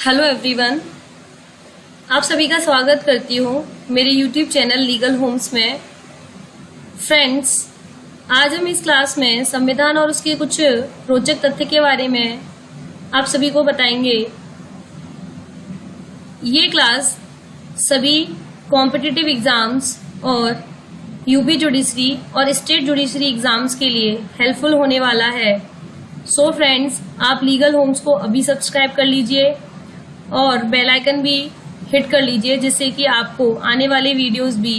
Hello everyone, आप सभी का स्वागत करती हूँ मेरे यूट्यूब चैनल लीगल होम्स में। फ्रेंड्स, आज हम इस क्लास में संविधान और उसके कुछ रोचक तथ्य के बारे में आप सभी को बताएंगे। ये क्लास सभी कॉम्पिटिटिव एग्जाम्स और यूपी जुडिशरी और स्टेट जुडिशरी एग्जाम्स के लिए हेल्पफुल होने वाला है। सो फ्रेंड्स, आप लीगल होम्स को अभी सब्सक्राइब कर लीजिए और बेल आइकन भी हिट कर लीजिए, जिससे कि आपको आने वाले वीडियोस भी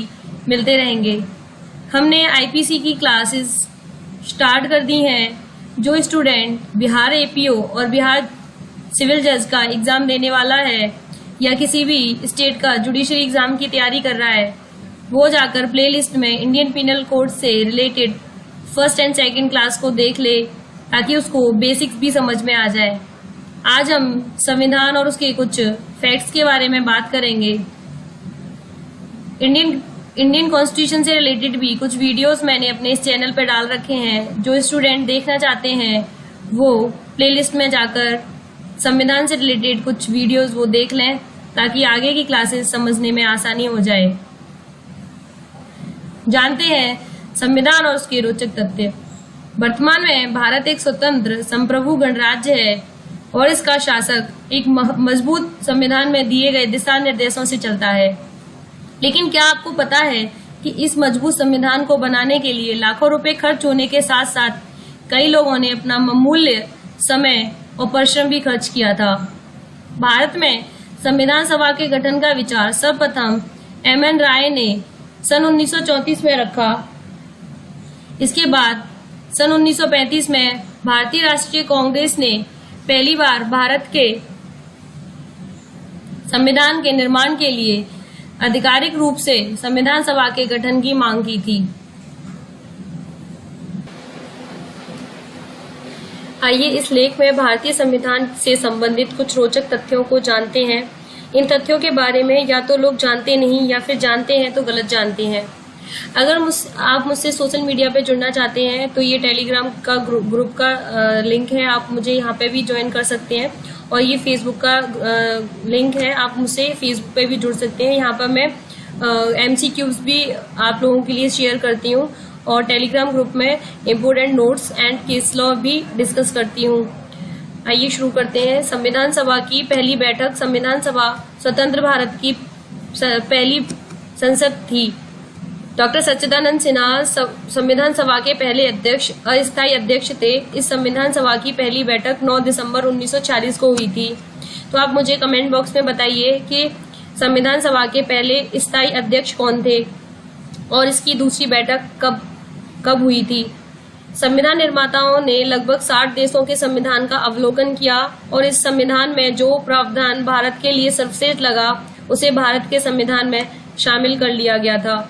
मिलते रहेंगे। हमने आईपीसी की क्लासेस स्टार्ट कर दी हैं। जो स्टूडेंट बिहार एपीओ और बिहार सिविल जज का एग्जाम देने वाला है या किसी भी स्टेट का जुडिशरी एग्जाम की तैयारी कर रहा है, वो जाकर प्लेलिस्ट में इंडियन पिनल कोड से related first and second class को देख ले, ताकि उसको बेसिक्स भी समझ में आ जाए। आज हम संविधान और उसके कुछ फैक्ट्स के बारे में बात करेंगे। इंडियन कॉन्स्टिट्यूशन से रिलेटेड भी कुछ वीडियोस मैंने अपने इस चैनल पर डाल रखे हैं। जो स्टूडेंट देखना चाहते हैं वो प्लेलिस्ट में जाकर संविधान से रिलेटेड कुछ वीडियोस वो देख लें, ताकि आगे की क्लासेस समझने में आसानी हो जाए। जानते हैं संविधान और उसके रोचक तथ्य। वर्तमान में भारत एक स्वतंत्र संप्रभु गणराज्य है और इसका शासक एक मजबूत संविधान में दिए गए दिशा निर्देशों से चलता है। लेकिन क्या आपको पता है कि इस मजबूत संविधान को बनाने के लिए लाखों रुपए खर्च होने के साथ साथ कई लोगों ने अपना अमूल्य समय और परिश्रम भी खर्च किया था। भारत में संविधान सभा के गठन का विचार सर्वप्रथम एम.एन. राय ने सन 1934 में रखा। इसके बाद सन 1935 में भारतीय राष्ट्रीय कांग्रेस ने पहली बार भारत के संविधान के निर्माण के लिए आधिकारिक रूप से संविधान सभा के गठन की मांग की थी। आइए इस लेख में भारतीय संविधान से संबंधित कुछ रोचक तथ्यों को जानते हैं। इन तथ्यों के बारे में या तो लोग जानते नहीं या फिर जानते हैं तो गलत जानते हैं। अगर आप मुझसे सोशल मीडिया पे जुड़ना चाहते हैं तो ये टेलीग्राम का ग्रुप का लिंक है, आप मुझे यहाँ पे भी ज्वाइन कर सकते हैं। और ये फेसबुक का लिंक है, आप मुझसे फेसबुक पे भी जुड़ सकते हैं। यहाँ पर मैं MCQs भी आप लोगों के लिए शेयर करती हूँ और टेलीग्राम ग्रुप में important notes and case law भी डिस्कस करती हूँ। आइए शुरू करते हैं। संविधान सभा की पहली बैठक। संविधान सभा स्वतंत्र भारत की पहली संसद थी। डॉक्टर सच्चिदानंद सिन्हा संविधान सभा के पहले अध्यक्ष अस्थायी अध्यक्ष थे। इस संविधान सभा की पहली बैठक 9 दिसंबर 1940 को हुई थी। तो आप मुझे कमेंट बॉक्स में बताइए कि संविधान सभा के पहले स्थायी अध्यक्ष कौन थे और इसकी दूसरी बैठक कब हुई थी। संविधान निर्माताओं ने लगभग 60 देशों के संविधान का अवलोकन किया और इस संविधान में जो प्रावधान भारत के लिए सर्वश्रेष्ठ लगा उसे भारत के संविधान में शामिल कर लिया गया था।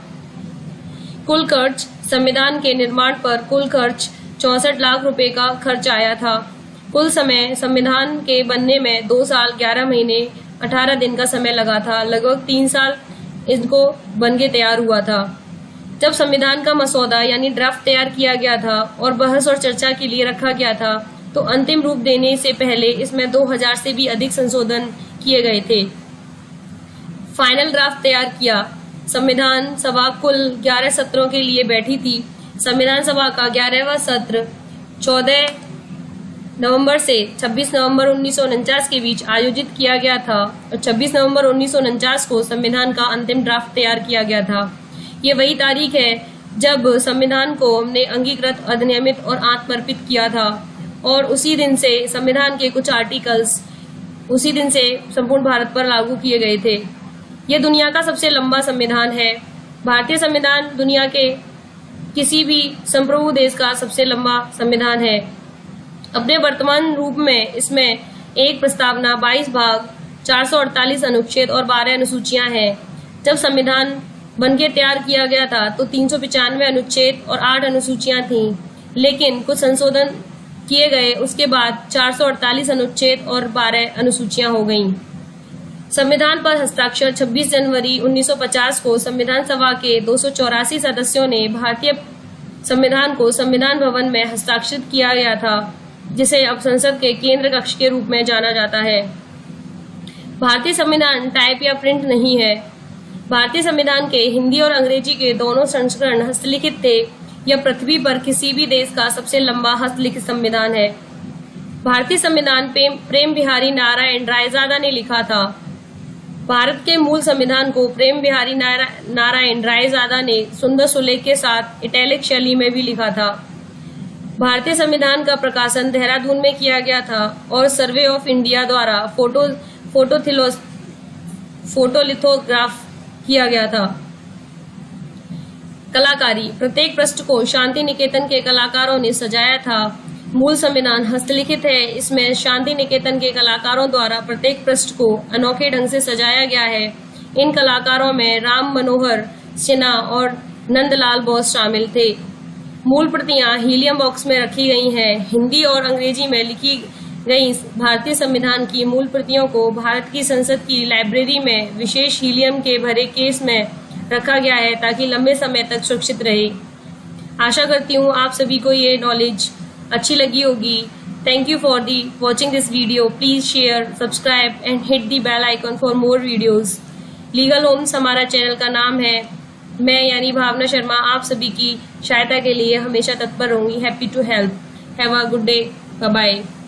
कुल खर्च संविधान के निर्माण पर कुल खर्च 64 लाख रुपए का खर्च आया था। कुल समय संविधान के बनने में 2 साल 11 महीने 18 दिन का समय लगा था। लगभग 3 साल इनको बन के तैयार हुआ था। जब संविधान का मसौदा यानी ड्राफ्ट तैयार किया गया था और बहस और चर्चा के लिए रखा गया था, तो अंतिम रूप देने से पहले इसमें 2000 से भी अधिक संशोधन किए गए थे। फाइनल ड्राफ्ट तैयार किया। संविधान सभा कुल 11 सत्रों के लिए बैठी थी। संविधान सभा का 11वां सत्र 14 नवंबर से 26 नवंबर 1949 के बीच आयोजित किया गया था और 26 नवंबर 1949 को संविधान का अंतिम ड्राफ्ट तैयार किया गया था। ये वही तारीख है जब संविधान को हमने अंगीकृत, अधिनियमित और आत्मर्पित किया था और उसी दिन से संविधान के कुछ आर्टिकल्स उसी दिन से संपूर्ण भारत पर लागू किए गए थे। यह दुनिया का सबसे लंबा संविधान है। भारतीय संविधान दुनिया के किसी भी संप्रभु देश का सबसे लंबा संविधान है। अपने वर्तमान रूप में इसमें एक प्रस्तावना, 22 भाग, 448 अनुच्छेद और 12 अनुसूचियां हैं। जब संविधान बनके तैयार किया गया था तो 395 अनुच्छेद और 8 अनुसूचियां थीं, लेकिन कुछ संशोधन किए गए। उसके बाद 448 अनुच्छेद और 12 अनुसूचियां हो गईं। संविधान पर हस्ताक्षर 26 जनवरी 1950 को संविधान सभा के 284 सदस्यों ने भारतीय संविधान को संविधान भवन में हस्ताक्षरित किया गया था, जिसे अब संसद के केंद्र कक्ष के रूप में जाना जाता है। भारतीय संविधान टाइप या प्रिंट नहीं है। भारतीय संविधान के हिंदी और अंग्रेजी के दोनों संस्करण हस्तलिखित थे। यह पृथ्वी पर किसी भी देश का सबसे लंबा हस्तलिखित संविधान है। भारतीय संविधान प्रेम बिहारी नारायण रायजादा ने लिखा था। भारत के मूल संविधान को प्रेम बिहारी नारायण रायजादा ने सुंदर सुलेख के साथ इटैलिक शैली में भी लिखा था। भारतीय संविधान का प्रकाशन देहरादून में किया गया था और सर्वे ऑफ इंडिया द्वारा फोटोलिथोग्राफ किया गया था। कलाकारी, प्रत्येक पृष्ठ को शांति निकेतन के कलाकारों ने सजाया था। मूल संविधान हस्तलिखित है। इसमें शांति निकेतन के कलाकारों द्वारा प्रत्येक पृष्ठ को अनोखे ढंग से सजाया गया है। इन कलाकारों में राम मनोहर सिन्हा और नंदलाल बोस शामिल थे। मूल प्रतियां हीलियम बॉक्स में रखी गई हैं। हिंदी और अंग्रेजी में लिखी गई भारतीय संविधान की मूल प्रतियों को भारत की संसद की लाइब्रेरी में विशेष हीलियम के भरे केस में रखा गया है ताकि लंबे समय तक सुरक्षित रहे। आशा करती हूँ आप सभी को ये नॉलेज अच्छी लगी होगी। Thank you for the watching this video. Please share, subscribe and hit the bell icon for more videos. Legal homes हमारा चैनल का नाम है। मैं यानी भावना शर्मा आप सभी की सहायता के लिए हमेशा तत्पर रहूंगी। Happy to help. Have a good day. Bye bye.